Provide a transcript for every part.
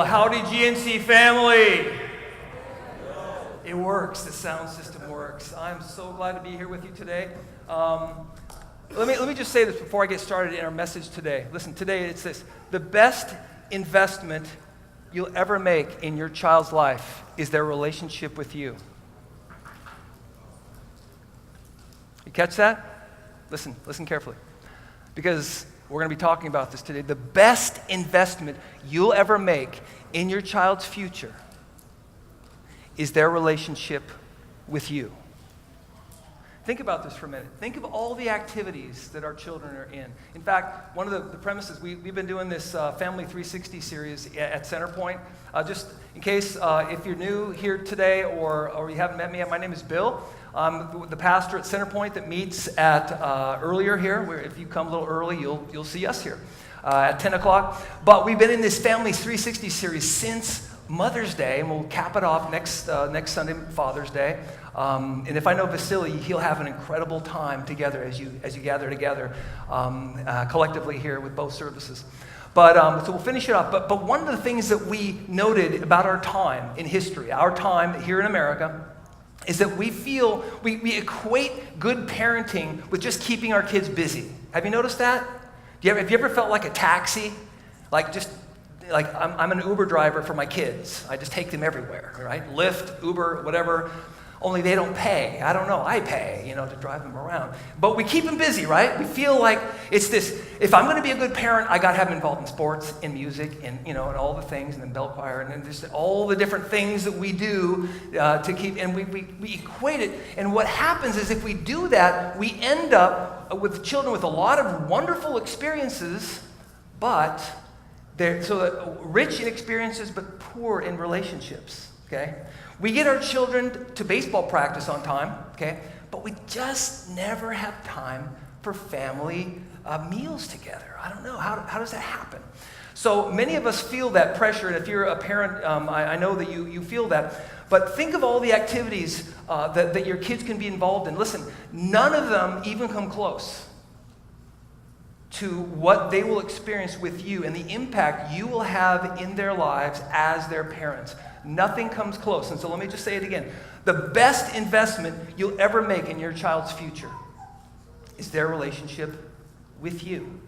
Well, howdy, GNC family. It works. The sound system works. I'm so glad to be here with you today. Let me just say this before I get started in our message today. Listen, today it's this. The best investment you'll ever make in your child's life is their relationship with you. You catch that? Listen carefully. Because we're going to be talking about this today. The best investment you'll ever make in your child's future is their relationship with you. Think about this for a minute. Think of all the activities that our children are in. In fact, one of the premises, we've been doing this Family 360 series at Centerpoint. Just in case if you're new here today or you haven't met me, my name is Bill. I'm the pastor at Centerpoint that meets at earlier here. Where if you come a little early, you'll see us here at 10 o'clock. But we've been in this Family 360 series since Mother's Day, and we'll cap it off next Sunday, Father's Day. And if I know Vasily, he'll have an incredible time together as you gather together collectively here with both services. But so we'll finish it off. But one of the things that we noted about our time in history, our time here in America, is that we equate good parenting with just keeping our kids busy. Have you noticed that? Have you ever felt like a taxi? Like I'm an Uber driver for my kids. I just take them everywhere, right? Lyft, Uber, whatever. Only they don't pay. I don't know. I pay, to drive them around. But we keep them busy, right? We feel like it's this, if I'm going to be a good parent, I got to have them involved in sports, in music, and all the things, and then bell choir, and then just all the different things that we do to keep, and we equate it. And what happens is if we do that, we end up with children with a lot of wonderful experiences, but they're rich in experiences, but poor in relationships, okay? We get our children to baseball practice on time, okay? But we just never have time for family meals together. I don't know. How does that happen? So many of us feel that pressure, and if you're a parent, I know that you feel that. But think of all the activities that your kids can be involved in. Listen, none of them even come close to what they will experience with you and the impact you will have in their lives as their parents. Nothing comes close. And so let me just say it again. The best investment you'll ever make in your child's future is their relationship with you.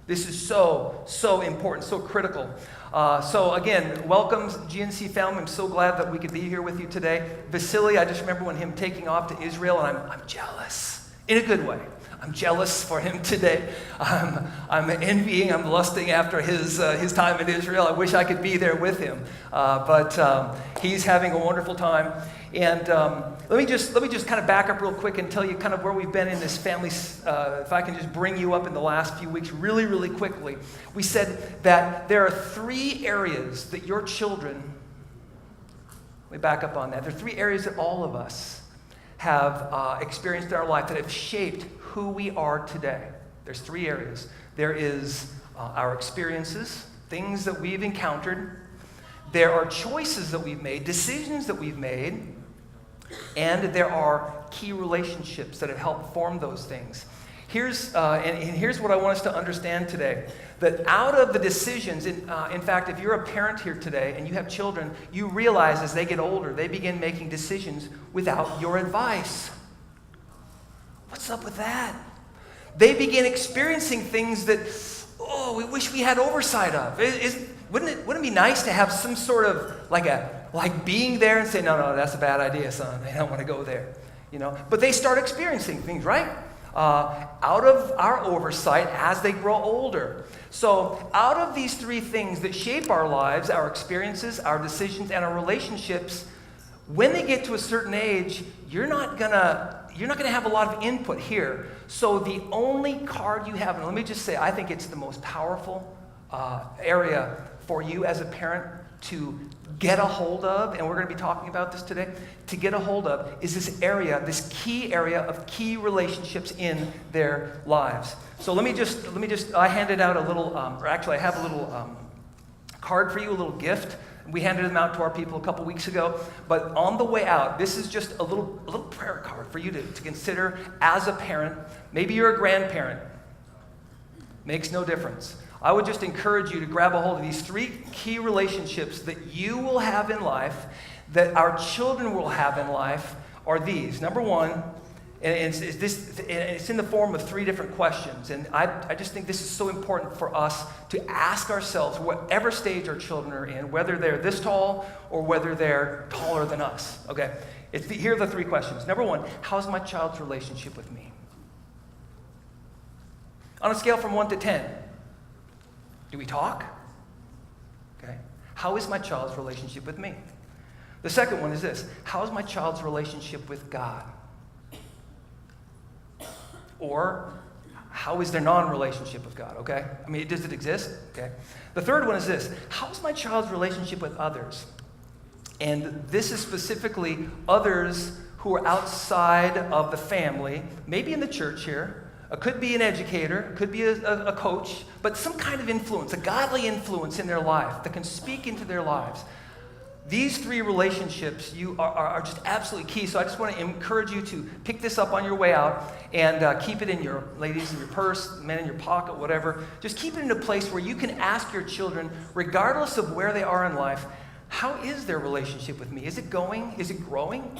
This is so important, so critical. So again, welcome GNC family. I'm so glad that we could be here with you today. Vasily, I just remember when him taking off to Israel, and I'm jealous in a good way. I'm jealous for him today. I'm envying, I'm lusting after his time in Israel. I wish I could be there with him. But he's having a wonderful time. And let me just kind of back up real quick and tell you kind of where we've been in this family. If I can just bring you up in the last few weeks really, really quickly. We said that there are 3 areas that your children, let me back up on that. There are 3 areas that all of us have experienced in our life that have shaped who we are today. There's 3 areas. There is our experiences, things that we've encountered. There are choices that we've made, decisions that we've made, and there are key relationships that have helped form those things. Here's what I want us to understand today, that out of the decisions, in fact, if you're a parent here today and you have children, you realize as they get older, they begin making decisions without your advice. What's up with that? They begin experiencing things that, we wish we had oversight of. Wouldn't it be nice to have some sort of like being there and say, no, that's a bad idea, son. I don't want to go there. But they start experiencing things, right? Out of our oversight as they grow older. So out of these 3 things that shape our lives, our experiences, our decisions, and our relationships, when they get to a certain age, you're not gonna have a lot of input here. So the only card you have, and let me just say, I think it's the most powerful area for you as a parent to get a hold of, and we're going to be talking about this today, to get a hold of is this key area of key relationships in their lives. So let me just, I handed out a little, I have a little card for you, a little gift. We handed them out to our people a couple weeks ago. But on the way out, this is just a little prayer card for you to consider as a parent. Maybe you're a grandparent. Makes no difference. I would just encourage you to grab a hold of these 3 key relationships that you will have in life, that our children will have in life, are these. Number 1, and it's in the form of 3 different questions. And I just think this is so important for us to ask ourselves, whatever stage our children are in, whether they're this tall or whether they're taller than us. Okay? Here are the 3 questions. Number 1, how's my child's relationship with me? On a scale from 1 to 10, do we talk? Okay. How is my child's relationship with me? The second one is this: how is my child's relationship with God? Or how is their non-relationship with God? Okay. I mean, does it exist? Okay. The third one is this: how is my child's relationship with others? And this is specifically others who are outside of the family, maybe in the church here. It could be an educator, it could be a coach, but some kind of influence, a godly influence in their life that can speak into their lives. These 3 relationships are just absolutely key. So I just want to encourage you to pick this up on your way out and keep it in your, ladies, in your purse, men in your pocket, whatever. Just keep it in a place where you can ask your children, regardless of where they are in life, how is their relationship with me? Is it going? Is it growing?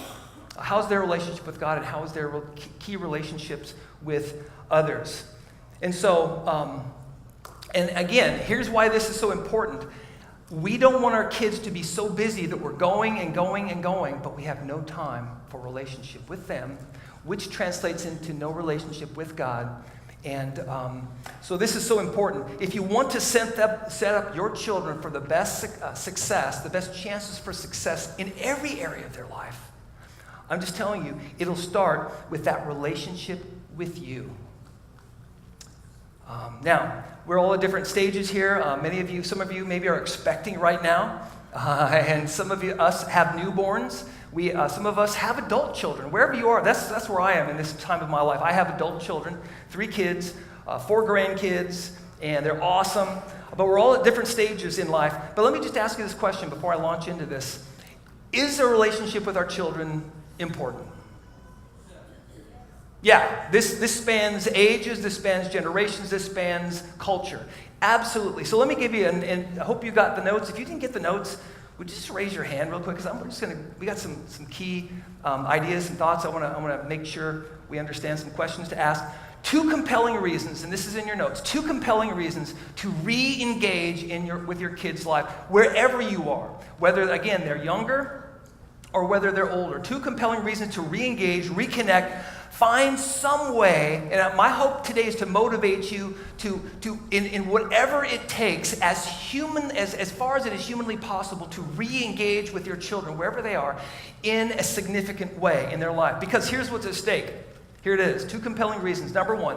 How's their relationship with God, and how is their key relationships with others? And so, and again, here's why this is so important. We don't want our kids to be so busy that we're going and going and going, but we have no time for relationship with them, which translates into no relationship with God. And so this is so important. If you want to set up your children for the best success, the best chances for success in every area of their life, I'm just telling you, it'll start with that relationship with you. Now, we're all at different stages here. Some of you maybe are expecting right now, and some of us have newborns. Some of us have adult children. Wherever you are, that's where I am in this time of my life. I have adult children, 3 kids, 4 grandkids, and they're awesome. But we're all at different stages in life. But let me just ask you this question before I launch into this. Is the relationship with our children important? Yeah, this spans ages, this spans generations, this spans culture. Absolutely. So let me give you, and I hope you got the notes. If you didn't get the notes, would you just raise your hand real quick? Because we got some key ideas and thoughts. I want to make sure we understand some questions to ask. 2 compelling reasons, and this is in your notes, 2 compelling reasons to re-engage with your kids' life, wherever you are. Whether, again, they're younger or whether they're older. 2 compelling reasons to re-engage, reconnect, find some way, and my hope today is to motivate you to in whatever it takes, as far as it is humanly possible, to re-engage with your children, wherever they are, in a significant way in their life. Because here's what's at stake. Here it is, 2 compelling reasons. Number 1,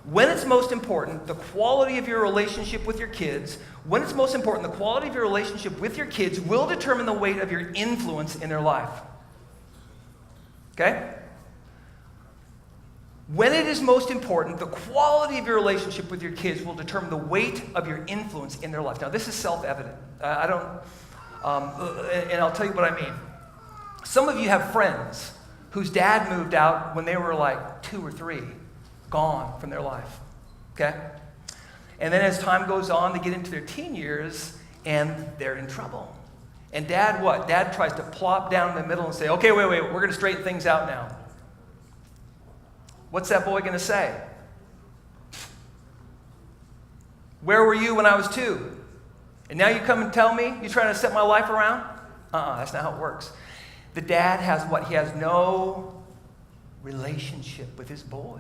when it's most important, the quality of your relationship with your kids, when it's most important, the quality of your relationship with your kids will determine the weight of your influence in their life. Okay? When it is most important, the quality of your relationship with your kids will determine the weight of your influence in their life. Now, this is self-evident. And I'll tell you what I mean. Some of you have friends whose dad moved out when they were like 2 or 3, gone from their life, okay? And then as time goes on, they get into their teen years, and they're in trouble. And dad, what? Dad tries to plop down in the middle and say, okay, wait, we're going to straighten things out now. What's that boy going to say? Where were you when I was 2? And now you come and tell me you're trying to set my life around? That's not how it works. The dad has what? He has no relationship with his boy.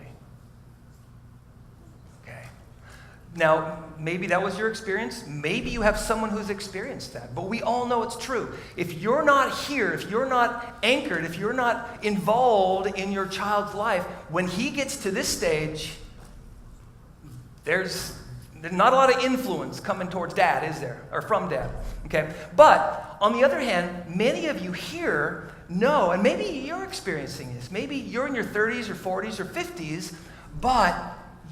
Okay. Now, maybe that was your experience. Maybe you have someone who's experienced that. But we all know it's true. If you're not here, if you're not anchored, if you're not involved in your child's life, when he gets to this stage, there's not a lot of influence coming towards dad, is there? Or from dad. Okay? But on the other hand, many of you here know, and maybe you're experiencing this. Maybe you're in your 30s or 40s or 50s, but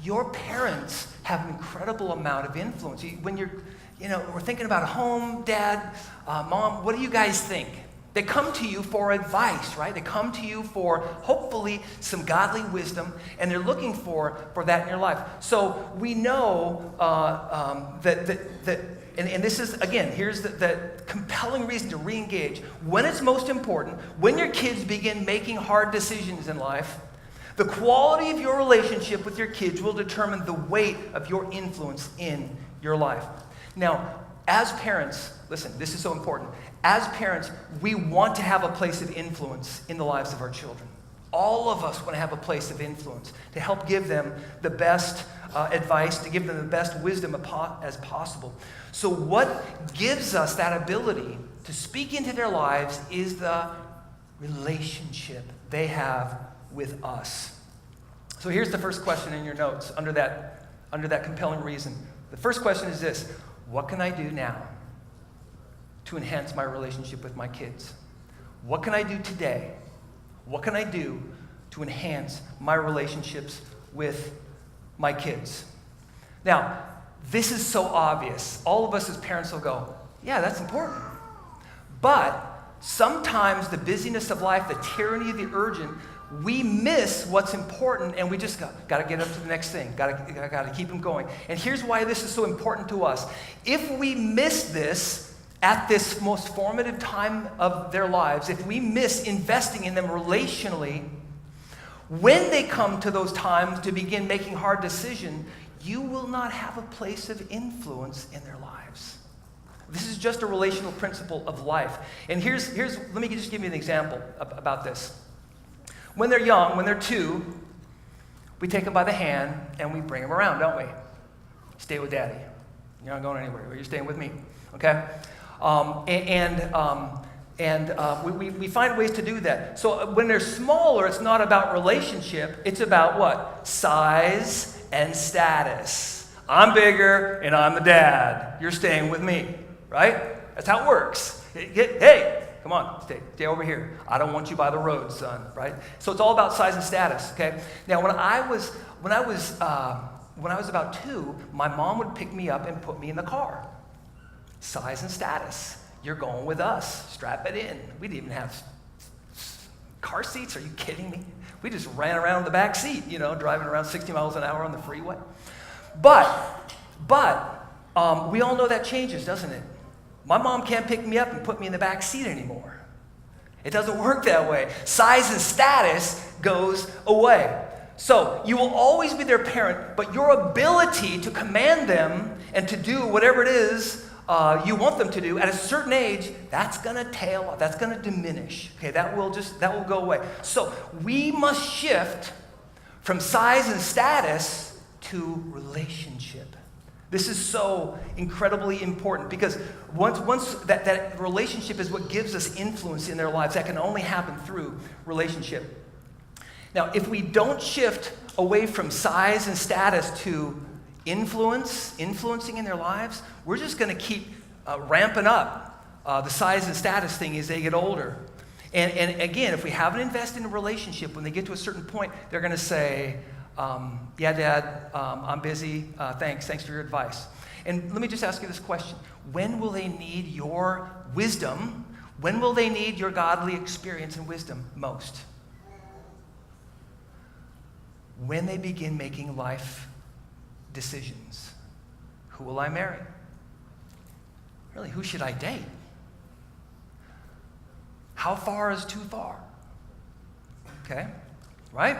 your parents have an incredible amount of influence. When we're thinking about home, dad, mom, what do you guys think? They come to you for advice, right? They come to you for hopefully some godly wisdom, and they're looking for that in your life. So we know and this is, again, here's the compelling reason to re-engage. When it's most important, when your kids begin making hard decisions in life, the quality of your relationship with your kids will determine the weight of your influence in your life. Now, as parents, listen, this is so important. As parents, we want to have a place of influence in the lives of our children. All of us want to have a place of influence to help give them the best advice, to give them the best wisdom as possible. So what gives us that ability to speak into their lives is the relationship they have with us. So here's the first question in your notes under that compelling reason. The first question is this: what can I do now to enhance my relationship with my kids? What can I do today? What can I do to enhance my relationships with my kids? Now, this is so obvious. All of us as parents will go, yeah, that's important. But sometimes the busyness of life, the tyranny of the urgent, we miss what's important, and we just got to get up to the next thing. Got to keep them going. And here's why this is so important to us. If we miss this at this most formative time of their lives, if we miss investing in them relationally, when they come to those times to begin making hard decisions, you will not have a place of influence in their lives. This is just a relational principle of life. And here's let me just give you an example about this. When they're young, when they're 2, we take them by the hand and we bring them around, don't we? Stay with Daddy. You're not going anywhere. You're staying with me, okay? We find ways to do that. So when they're smaller, it's not about relationship. It's about what? Size and status. I'm bigger and I'm the dad. You're staying with me, right? That's how it works. Hey, come on, stay over here. I don't want you by the road, son, right? So it's all about size and status, okay? Now, when I was about 2, my mom would pick me up and put me in the car. Size and status. You're going with us. Strap it in. We didn't even have car seats. Are you kidding me? We just ran around in the back seat, driving around 60 miles an hour on the freeway. But we all know that changes, doesn't it? My mom can't pick me up and put me in the back seat anymore. It doesn't work that way. Size and status goes away. So you will always be their parent, but your ability to command them and to do whatever it is you want them to do at a certain age, that's going to tail off. That's going to diminish. Okay, that will go away. So we must shift from size and status to relationship. This is so incredibly important because once that relationship is what gives us influence in their lives. That can only happen through relationship. Now, if we don't shift away from size and status to influencing in their lives, we're just going to keep ramping up the size and status thing as they get older. And again, if we haven't invested in a relationship, when they get to a certain point, they're going to say, yeah, Dad, I'm busy. Thanks for your advice. And let me just ask you this question. When will they need your wisdom? When will they need your godly experience and wisdom most? When they begin making life decisions. Who will I marry? Really, who should I date? How far is too far? Okay, right?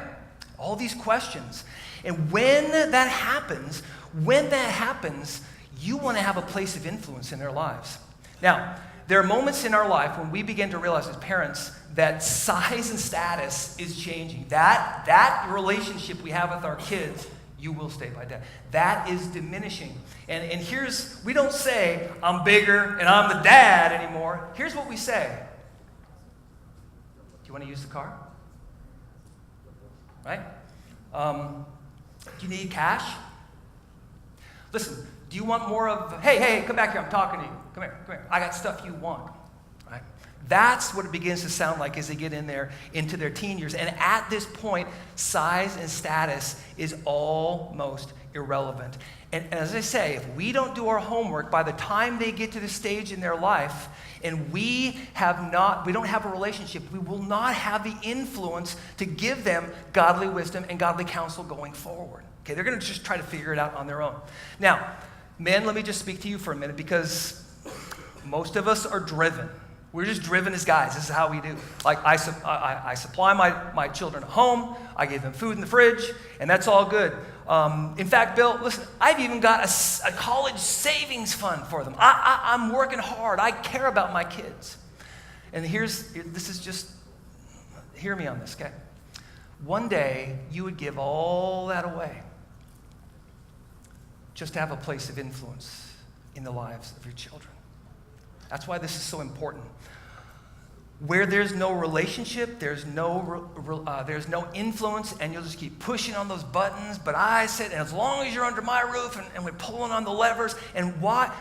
All these questions. And when that happens, you want to have a place of influence in their lives. Now, there are moments in our life when we begin to realize as parents that size and status is changing. That relationship we have with our kids, you will stay by dad. That is diminishing. And we don't say, I'm bigger and I'm the dad anymore. Here's what we say. Do you want to use the car? Right? Do you need cash? Listen, do you want more of, hey, come back here, I'm talking to you. Come here. I got stuff you want. Right? That's what it begins to sound like as they get in there into their teen years. And at this point, size and status is almost irrelevant. And as I say, if we don't do our homework, by the time they get to the stage in their life and we don't have a relationship, we will not have the influence to give them godly wisdom and godly counsel going forward. Okay, they're going to just try to figure it out on their own. Now, men, let me just speak to you for a minute, because most of us are driven. We're just driven as guys. This is how we do. Like, I supply my children a home. I give them food in the fridge, and that's all good. In fact, Bill, listen, I've even got a college savings fund for them. I'm working hard. I care about my kids. And hear me on this, okay? One day, you would give all that away just to have a place of influence in the lives of your children. That's why this is so important. Where there's no relationship, there's no influence, and you'll just keep pushing on those buttons. But I said, and as long as you're under my roof, and we're pulling on the levers, and why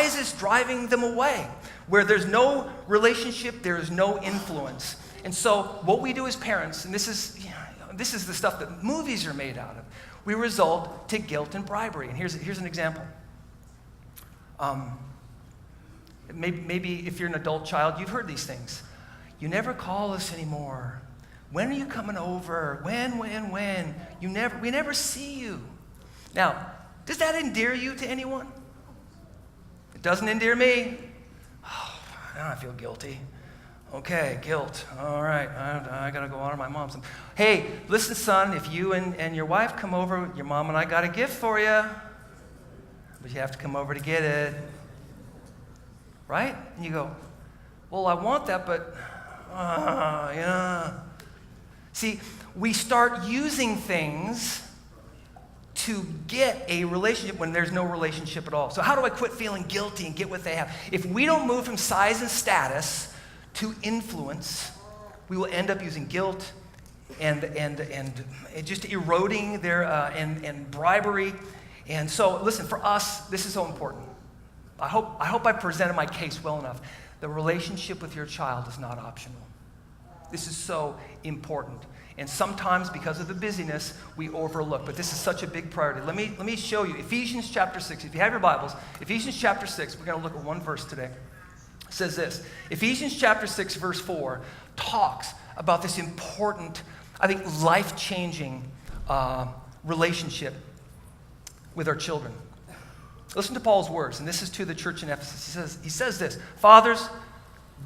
is this driving them away? Where there's no relationship, there is no influence. And so what we do as parents, and this is the stuff that movies are made out of, we result to guilt and bribery. And here's an example. Maybe if you're an adult child, you've heard these things. You never call us anymore. When are you coming over? When? We never see you. Now, does that endear you to anyone? It doesn't endear me. Oh, now I feel guilty. Okay, guilt. All right, I got to go honor my mom. Hey, listen, son, if you and your wife come over, your mom and I got a gift for you. But you have to come over to get it. Right? And you go, well, I want that, but, yeah. See, we start using things to get a relationship when there's no relationship at all. So how do I quit feeling guilty and get what they have? If we don't move from size and status to influence, we will end up using guilt and just eroding their, and bribery. And so, listen, for us, this is so important. I hope I presented my case well enough. The relationship with your child is not optional. This is so important. And sometimes, because of the busyness, we overlook. But this is such a big priority. Let me show you. Ephesians chapter 6. If you have your Bibles, Ephesians chapter 6, we're going to look at one verse today. It says this. Ephesians chapter 6, verse 4 talks about this important, I think, life-changing relationship with our children. Listen to Paul's words, and this is to the church in Ephesus. He says this, fathers,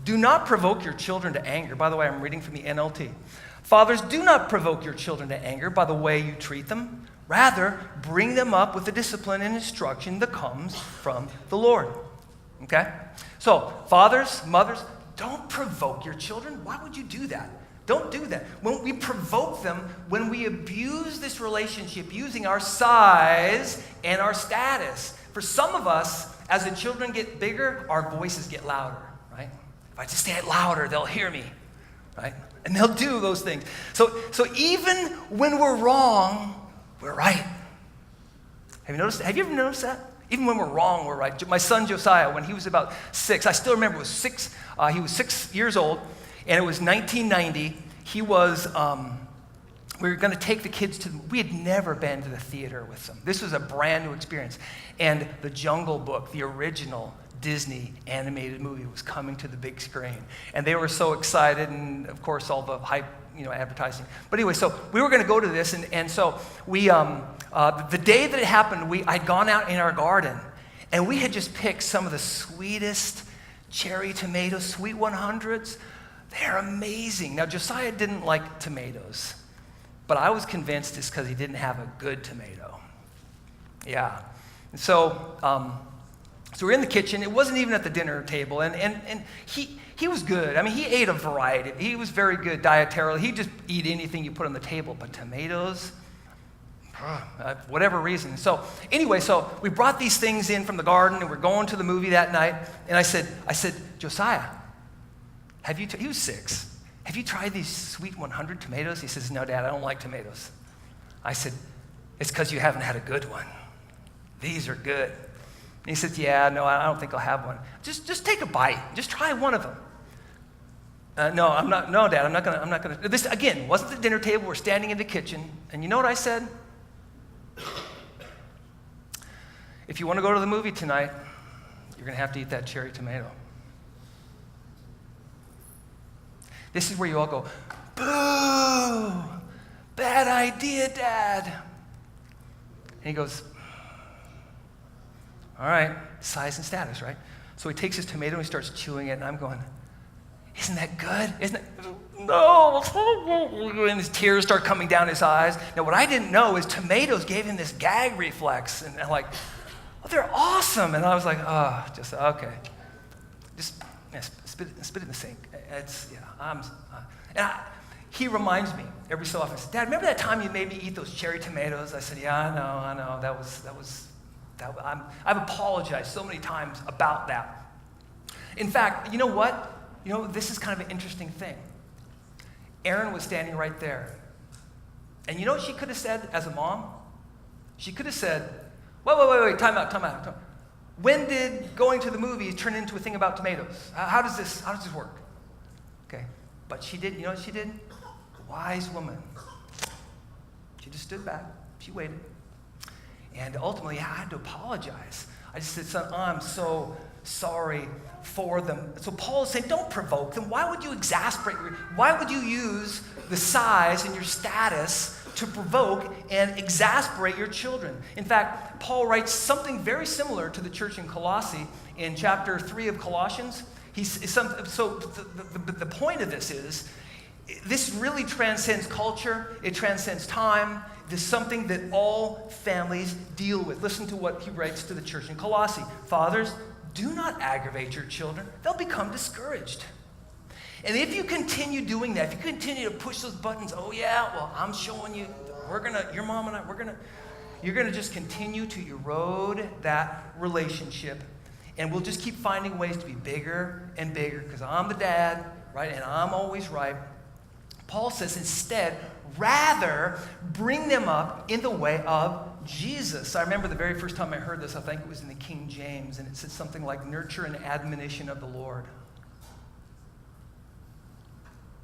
do not provoke your children to anger. By the way, I'm reading from the NLT. Fathers, do not provoke your children to anger by the way you treat them. Rather, bring them up with the discipline and instruction that comes from the Lord. Okay? So, fathers, mothers, don't provoke your children. Why would you do that? Don't do that. When we provoke them, when we abuse this relationship using our size and our status. For some of us, as the children get bigger, our voices get louder, right? If I just say it louder, they'll hear me, right? And they'll do those things. So even when we're wrong, we're right. Have you ever noticed that? Even when we're wrong, we're right. My son Josiah, when he was about 6, I still remember, he was 6 years old, and it was 1990. He was, we were going to take the kids we had never been to the theater with them. This was a brand new experience. And the Jungle Book, the original Disney animated movie, was coming to the big screen. And they were so excited, and of course all the hype, advertising. But anyway, so we were going to go to this, and so we, the day that it happened, I'd gone out in our garden, and we had just picked some of the sweetest cherry tomatoes, sweet 100s. They're amazing. Now, Josiah didn't like tomatoes, but I was convinced it's because he didn't have a good tomato. Yeah. And so we're in the kitchen. It wasn't even at the dinner table, and he was good. I mean, he ate a variety. He was very good dietarily. He'd just eat anything you put on the table, but tomatoes, whatever reason. So anyway, so we brought these things in from the garden, and we're going to the movie that night, and I said, Josiah, he was 6. Have you tried these sweet 100 tomatoes? He says, no, Dad, I don't like tomatoes. I said, it's because you haven't had a good one. These are good. And he said, yeah, no, I don't think I'll have one. Just take a bite. Just try one of them. No, I'm not. No, Dad, I'm not gonna. This again wasn't the dinner table. We're standing in the kitchen, and you know what I said? If you want to go to the movie tonight, you're gonna have to eat that cherry tomato. This is where you all go, boo! Bad idea, Dad. And he goes, all right, size and status, right? So he takes his tomato and he starts chewing it, and I'm going, isn't that good? Isn't it? No. And his tears start coming down his eyes. Now, what I didn't know is tomatoes gave him this gag reflex. And I'm like, oh, they're awesome. And I was like, oh, just, okay. Just spit it in the sink. He reminds me every so often, Dad, remember that time you made me eat those cherry tomatoes? I said, yeah, I know. I've apologized so many times about that. In fact, you know what? This is kind of an interesting thing. Erin was standing right there. And you know what she could have said as a mom? She could have said, wait, time out. When did going to the movies turn into a thing about tomatoes? How does this work? Okay, but she didn't. You know what she did? Wise woman. She just stood back. She waited. And ultimately, I had to apologize. I just said, son, I'm so sorry for them. So Paul is saying, don't provoke them. Why would you exasperate? Why would you use the size and your status to provoke and exasperate your children? In fact, Paul writes something very similar to the church in Colossae in chapter 3 of Colossians. The point of this is, this really transcends culture. It transcends time. This is something that all families deal with. Listen to what he writes to the church in Colossae. Fathers, do not aggravate your children. They'll become discouraged. And if you continue doing that, if you continue to push those buttons, oh yeah, well, I'm showing you, your mom and I, you're gonna just continue to erode that relationship. And we'll just keep finding ways to be bigger and bigger because I'm the dad, right? And I'm always right. Paul says instead, rather bring them up in the way of Jesus. I remember the very first time I heard this, I think it was in the King James, and it said something like nurture and admonition of the Lord.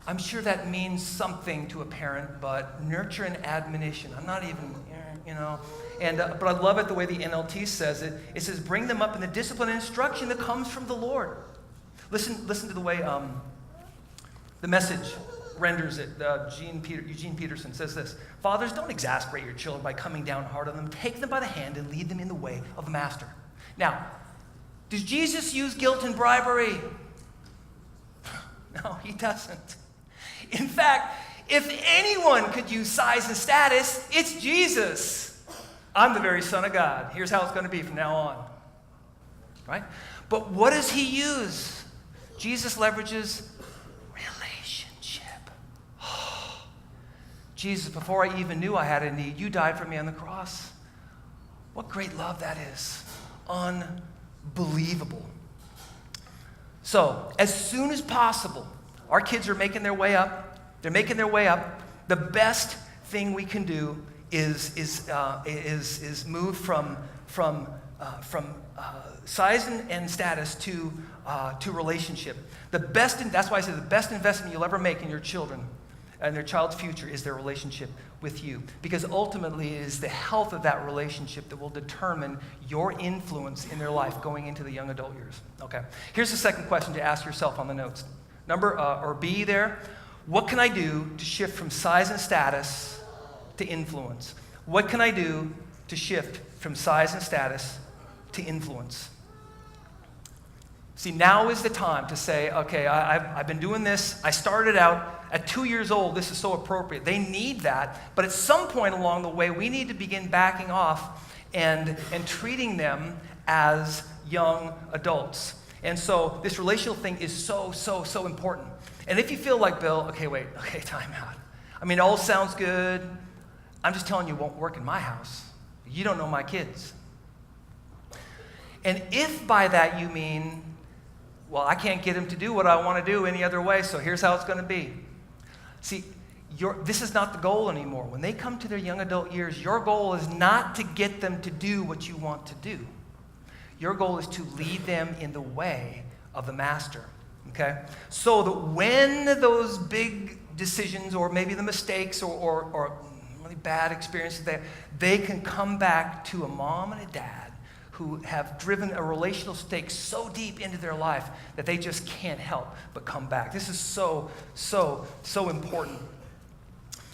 I'm sure that means something to a parent, but nurture and admonition, I'm not even, but I love it the way the NLT says it. It says bring them up in the discipline and instruction that comes from the Lord. Listen to the way the Message renders it. Eugene Peterson says this: fathers, don't exasperate your children by coming down hard on them. Take them by the hand and lead them in the way of the master. Now, does Jesus use guilt and bribery? No, he doesn't. In fact, if anyone could use size and status, it's Jesus. I'm the very Son of God. Here's how it's going to be from now on. Right? But what does he use? Jesus leverages relationship. Jesus, before I even knew I had a need, you died for me on the cross. What great love that is. Unbelievable. So, as soon as possible, our kids are making their way up. They're making their way up. The best thing we can do is move from size and status to relationship. That's why I say the best investment you'll ever make in your children and their child's future is their relationship with you. Because ultimately it is the health of that relationship that will determine your influence in their life going into the young adult years. Okay. Here's the second question to ask yourself on the notes. Or B there, what can I do to shift from size and status to influence? What can I do to shift from size and status to influence? See, now is the time to say, okay, I've been doing this. I started out at 2 years old. This is so appropriate. They need that. But at some point along the way, we need to begin backing off and treating them as young adults. And so this relational thing is so important. And if you feel like, Bill, time out. I mean, it all sounds good. I'm just telling you, it won't work in my house. You don't know my kids. And if by that you mean, well, I can't get him to do what I want to do any other way, so here's how it's going to be. See, this is not the goal anymore. When they come to their young adult years, your goal is not to get them to do what you want to do. Your goal is to lead them in the way of the master. Okay? So that when those big decisions or maybe the mistakes or really bad experiences, they can come back to a mom and a dad who have driven a relational stake so deep into their life that they just can't help but come back. This is so, so, so important.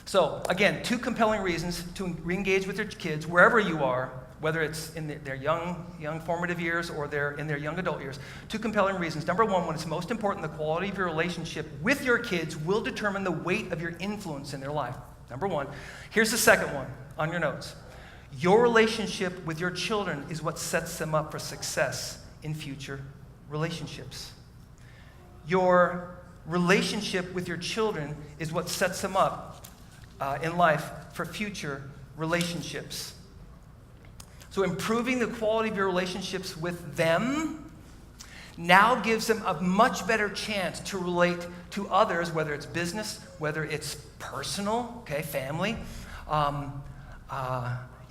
So again, 2 compelling reasons to re-engage with your kids wherever you are, whether it's in their young formative years or they're in their young adult years. 2 compelling reasons. Number 1, when it's most important, the quality of your relationship with your kids will determine the weight of your influence in their life. Number 1. Here's the second one on your notes. Your relationship with your children is what sets them up for success in future relationships. Your relationship with your children is what sets them up in life for future relationships. So improving the quality of your relationships with them now gives them a much better chance to relate to others, whether it's business, whether it's personal, okay, family,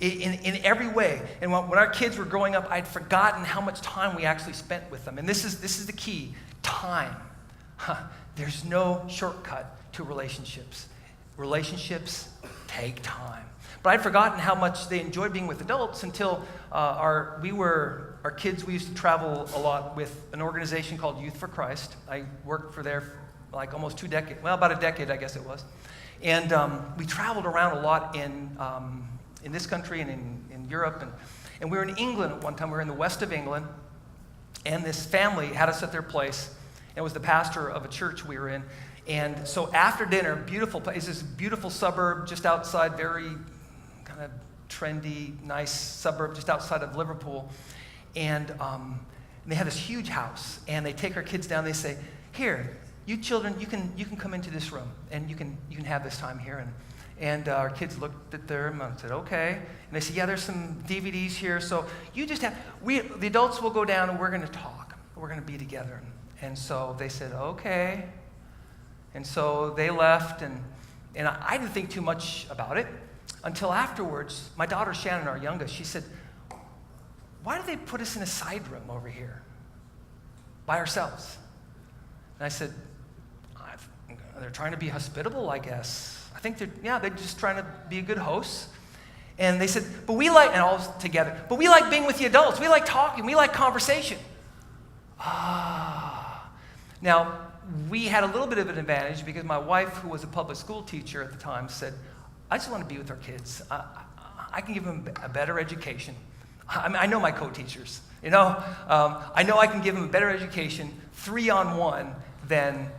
in every way. And when our kids were growing up, I'd forgotten how much time we actually spent with them. And this is the key, time. There's no shortcut to relationships. Relationships take time. But I'd forgotten how much they enjoyed being with adults until our kids, we used to travel a lot with an organization called Youth for Christ. I worked for there for like almost 2 decades, well, about a decade, I guess it was. And we traveled around a lot in this country and in Europe. And we were in England at one time. We were in the west of England. And this family had us at their place. It was the pastor of a church we were in. And so after dinner, beautiful place, this beautiful suburb just outside, very kind of trendy, nice suburb just outside of Liverpool. And they have this huge house. And they take our kids down. They say, "Here, you children, you can come into this room and you can have this time here." And our kids looked at them and said, "Okay." And they said, "Yeah, there's some DVDs here. So you just the adults will go down and we're going to talk. We're going to be together." And so they said, "Okay." And so they left, and I didn't think too much about it until afterwards. My daughter Shannon, our youngest, she said, "Why do they put us in a side room over here by ourselves?" And I said, "They're trying to be hospitable, I guess. I think they're just trying to be a good host." And they said, "But we like," and all together, "but we like being with the adults. We like talking. We like conversation." Now, we had a little bit of an advantage because my wife, who was a public school teacher at the time, said, "I just want to be with our kids. I can give them a better education. I mean, I know my co-teachers, you know. I know I can give them a better education 3-on-1 than,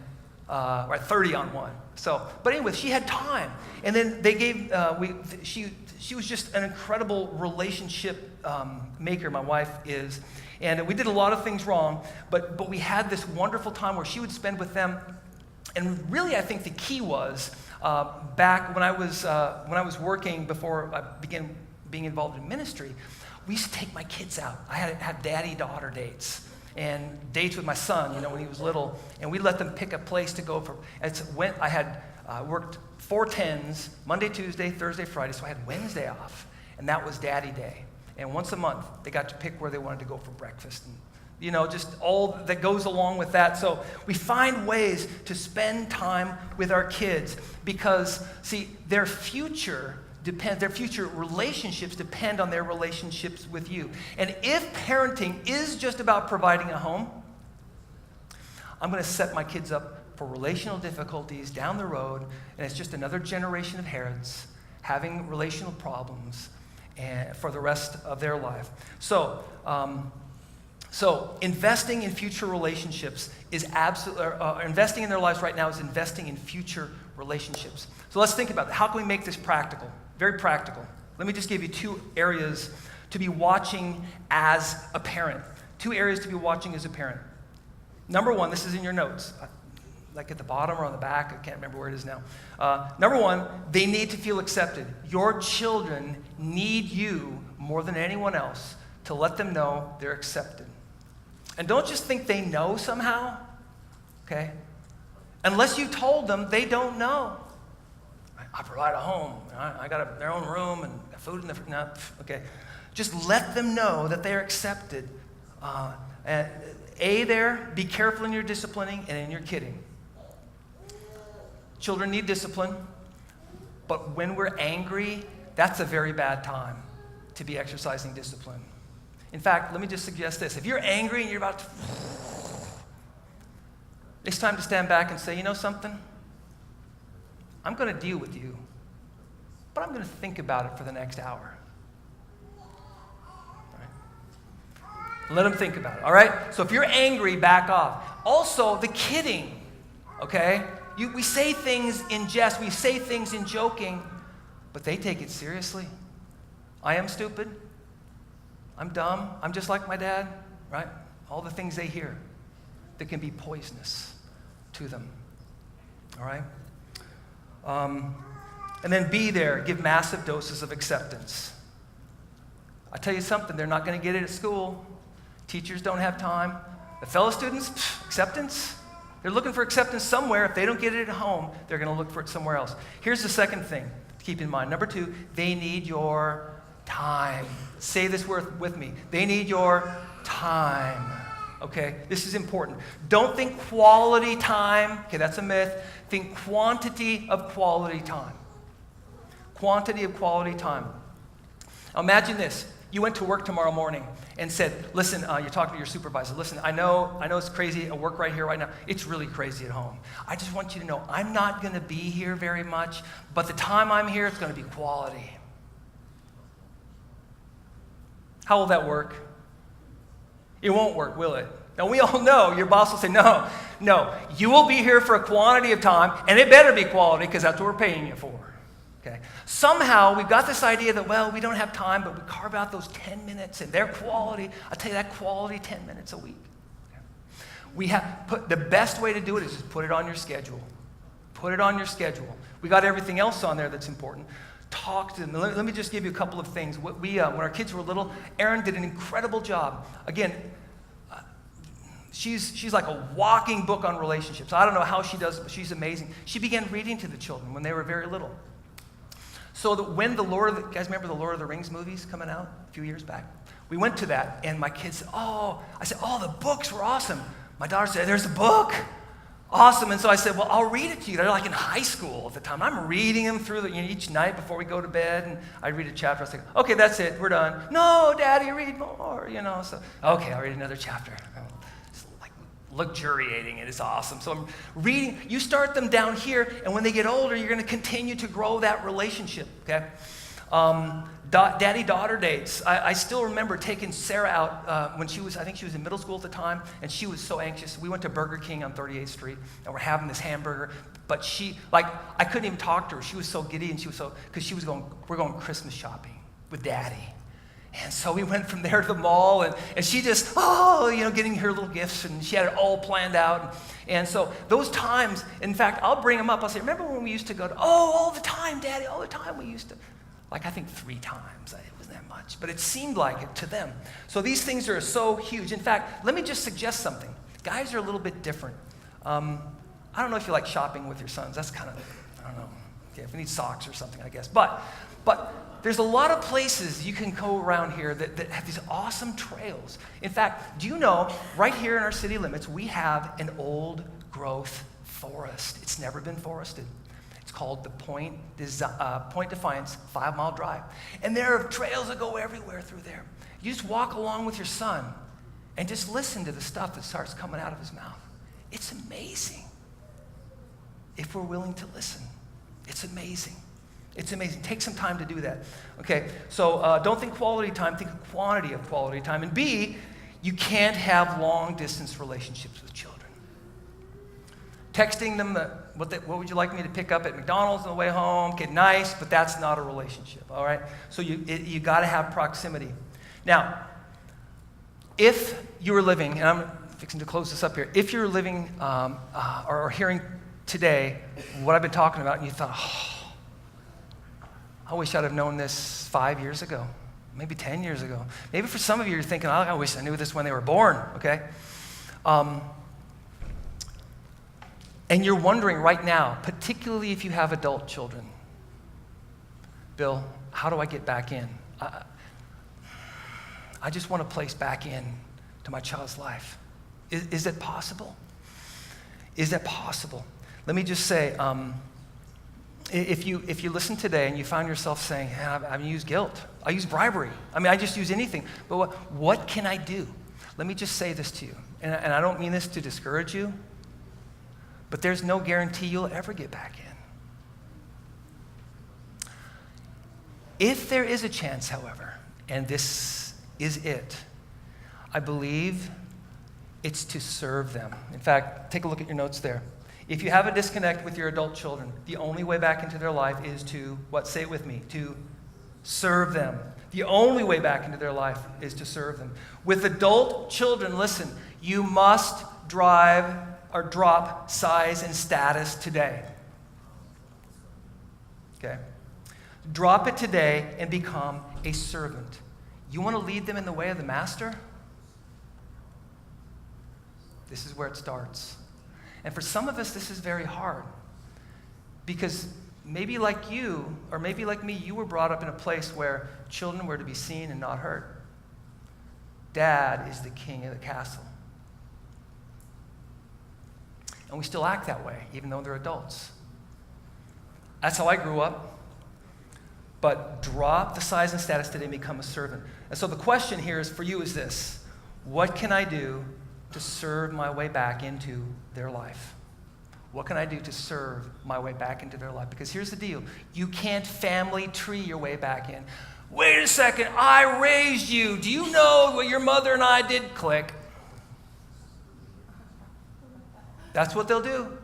or 30-on-1. So, but anyway, she had time. And then they gave, she was just an incredible relationship maker, my wife is. And we did a lot of things wrong, but we had this wonderful time where she would spend with them. And really, I think the key was back when I was working before I began being involved in ministry, we used to take my kids out. I had daddy-daughter dates and dates with my son, you know, when he was little, and we let them pick a place to go for. I had worked 4 10s, Monday, Tuesday, Thursday, Friday, so I had Wednesday off, and that was Daddy Day. And once a month, they got to pick where they wanted to go for breakfast. And, you know, just all that goes along with that. So we find ways to spend time with our kids because, see, their future relationships depend on their relationships with you. And if parenting is just about providing a home, I'm going to set my kids up for relational difficulties down the road, and it's just another generation of Harrieds having relational problems for the rest of their life. So investing in future relationships is investing in their lives right now is investing in future relationships. So let's think about that. How can we make this practical? Very practical. Let me just give you 2 areas to be watching as a parent. 2 areas to be watching as a parent. Number 1, this is in your notes, like at the bottom or on the back. I can't remember where it is now. Number 1, they need to feel accepted. Your children need you more than anyone else to let them know they're accepted. And don't just think they know somehow, okay? Unless you told them, they don't know. I provide a home. I got their own room and food in the okay. Just let them know that they're accepted. there, be careful in your disciplining and in your kidding. Children need discipline, but when we're angry, that's a very bad time to be exercising discipline. In fact, let me just suggest this. If you're angry and you're about to... It's time to stand back and say, you know something? I'm going to deal with you, but I'm going to think about it for the next hour. Let them think about it, all right? So if you're angry, back off. Also, the kidding, okay? We say things in jest, we say things in joking, but they take it seriously. I am stupid. I'm dumb. I'm just like my dad, right? All the things they hear that can be poisonous to them, all right? And then be there. Give massive doses of acceptance. I tell you something, they're not going to get it at school. Teachers don't have time. The fellow students, acceptance. They're looking for acceptance somewhere. If they don't get it at home, they're going to look for it somewhere else. Here's the second thing to keep in mind. Number 2, they need your time. Say this word with me. They need your time. Okay, this is important. Don't think quality time. Okay, that's a myth. Think quantity of quality time. Quantity of quality time. Now imagine this. You went to work tomorrow morning and said, listen, you're talking to your supervisor. Listen, I know it's crazy at work right here, right now. It's really crazy at home. I just want you to know I'm not going to be here very much, but the time I'm here, it's going to be quality. How will that work? It won't work, will it? Now, we all know your boss will say, no, you will be here for a quantity of time, and it better be quality because that's what we're paying you for. Okay. Somehow, we've got this idea that, well, we don't have time, but we carve out those 10 minutes, and their quality, I'll tell you that quality 10 minutes a week. Okay. We have the best way to do it is just put it on your schedule. Put it on your schedule. We got everything else on there that's important. Talk to them. Let me just give you a couple of things. When our kids were little, Erin did an incredible job. Again, she's like a walking book on relationships. I don't know how she does it, but she's amazing. She began reading to the children when they were very little. So that when you guys remember the Lord of the Rings movies coming out a few years back? We went to that, and my kids said, the books were awesome. My daughter said, there's a book. Awesome. And so I said, well, I'll read it to you. They're like in high school at the time. I'm reading them through each night before we go to bed, and I read a chapter. I was like, okay, that's it. We're done. No, Daddy, read more, So, okay, I'll read another chapter. It's like luxuriating. It is awesome. So I'm reading. You start them down here, and when they get older, you're going to continue to grow that relationship, okay? Daddy-daughter dates. I still remember taking Sarah out when I think she was in middle school at the time, and she was so anxious. We went to Burger King on 38th Street, and we're having this hamburger, but I couldn't even talk to her. She was so giddy, and because we're going Christmas shopping with Daddy. And so we went from there to the mall, and she just, getting her little gifts, and she had it all planned out. And so those times, in fact, I'll bring them up. I'll say, remember when we used to go to, all the time, Daddy, all the time we used to. I think 3 times. It wasn't that much, but it seemed like it to them. So these things are so huge. In fact, let me just suggest something. Guys are a little bit different. I don't know if you like shopping with your sons. That's kind of, I don't know. Okay, if you need socks or something, I guess. But there's a lot of places you can go around here that have these awesome trails. In fact, do you know, right here in our city limits, we have an old growth forest. It's never been forested. It's called the Point Defiance 5-mile drive. And there are trails that go everywhere through there. You just walk along with your son and just listen to the stuff that starts coming out of his mouth. It's amazing if we're willing to listen. It's amazing. It's amazing. Take some time to do that. Okay, so don't think quality time, think quantity of quality time. And B, you can't have long-distance relationships with children. Texting them, what would you like me to pick up at McDonald's on the way home? Okay, nice, but that's not a relationship, all right? So you got to have proximity. Now, if you were living, and I'm fixing to close this up here, if you're living or hearing today what I've been talking about, and you thought, I wish I'd have known this 5 years ago, maybe 10 years ago. Maybe for some of you, you're thinking, I wish I knew this when they were born, okay? And you're wondering right now, particularly if you have adult children, Bill, how do I get back in? I just want to place back in to my child's life. Is it possible? Is that possible? Let me just say, if you listen today and you find yourself saying, hey, I use guilt, I use bribery, I just use anything, but what can I do? Let me just say this to you, and I don't mean this to discourage you, but there's no guarantee you'll ever get back in. If there is a chance, however, and this is it, I believe it's to serve them. In fact, take a look at your notes there. If you have a disconnect with your adult children, the only way back into their life is to, say it with me, to serve them. The only way back into their life is to serve them. With adult children, listen, you must drop size and status today. Okay? Drop it today and become a servant. You want to lead them in the way of the master? This is where it starts. And for some of us, this is very hard. Because maybe like you, or maybe like me, you were brought up in a place where children were to be seen and not heard. Dad is the king of the castle. And we still act that way, even though they're adults. That's how I grew up. But drop the size and status today and become a servant. And so the question here is for you is this: what can I do to serve my way back into their life? What can I do to serve my way back into their life? Because here's the deal. You can't family tree your way back in. Wait a second, I raised you. Do you know what your mother and I did? Click. That's what they'll do.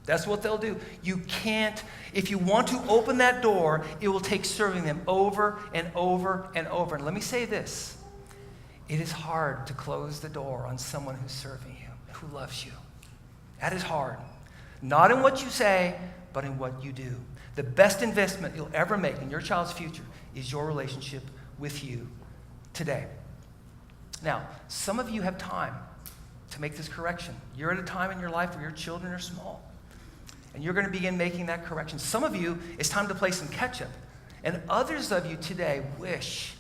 That's what they'll do. You can't, if you want to open that door, it will take serving them over and over and over. And let me say this. It is hard to close the door on someone who's serving you, who loves you. That is hard. Not in what you say, but in what you do. The best investment you'll ever make in your child's future is your relationship with you today. Now, some of you have time to make this correction. You're at a time in your life where your children are small, and you're going to begin making that correction. Some of you, it's time to play some catch-up. And others of you today wish,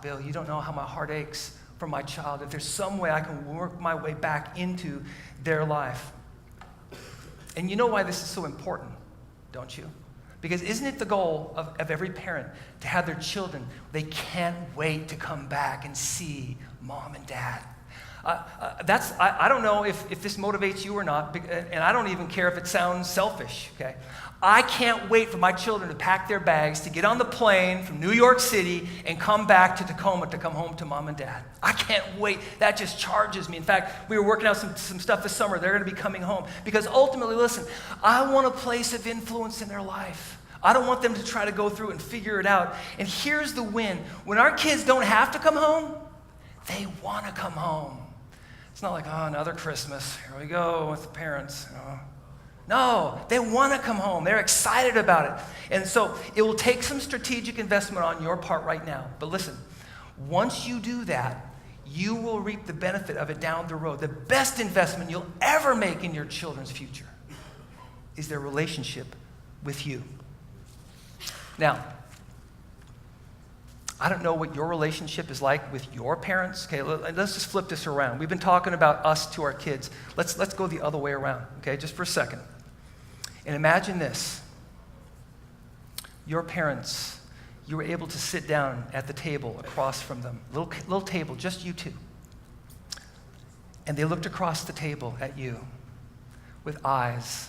Bill, you don't know how my heart aches for my child. If there's some way I can work my way back into their life. And you know why this is so important, don't you? Because isn't it the goal of every parent to have their children, they can't wait to come back and see mom and dad. I don't know if this motivates you or not, and I don't even care if it sounds selfish, okay? I can't wait for my children to pack their bags, to get on the plane from New York City and come back to Tacoma to come home to mom and dad. I can't wait. That just charges me. In fact, we were working out some stuff this summer. They're going to be coming home. Because ultimately, listen, I want a place of influence in their life. I don't want them to try to go through and figure it out. And here's the win. When our kids don't have to come home, they want to come home. It's not like, another Christmas. Here we go with the parents. No, they want to come home. They're excited about it. And so it will take some strategic investment on your part right now. But listen, once you do that, you will reap the benefit of it down the road. The best investment you'll ever make in your children's future is their relationship with you. Now, I don't know what your relationship is like with your parents. Okay, let's just flip this around. We've been talking about us to our kids. Let's go the other way around, okay, just for a second. And imagine this. Your parents, you were able to sit down at the table across from them, little table, just you two. And they looked across the table at you with eyes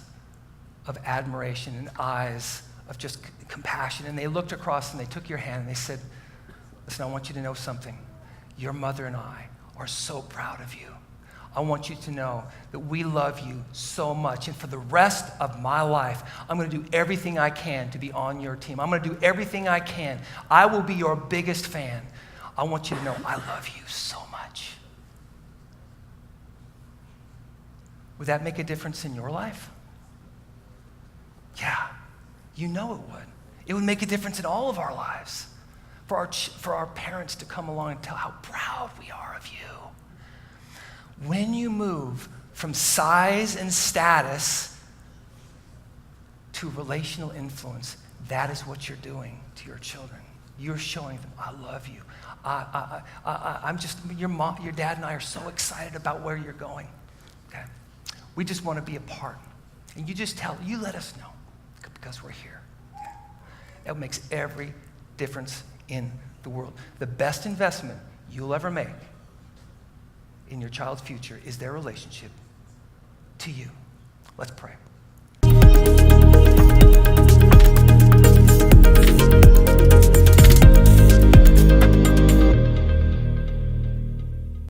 of admiration and eyes of just compassion. And they looked across and they took your hand and they said, listen, I want you to know something. Your mother and I are so proud of you. I want you to know that we love you so much. And for the rest of my life, I'm going to do everything I can to be on your team. I'm going to do everything I can. I will be your biggest fan. I want you to know I love you so much. Would that make a difference in your life? Yeah, you know it would. It would make a difference in all of our lives. For our parents to come along and tell how proud we are of you. When you move from size and status to relational influence, that is what you're doing to your children. you're showing them, I love you. Your dad and I are so excited about where you're going. Okay? We just want to be a part. And you let us know because we're here. Okay? That makes every difference in the world. The best investment you'll ever make in your child's future is their relationship to you. Let's pray.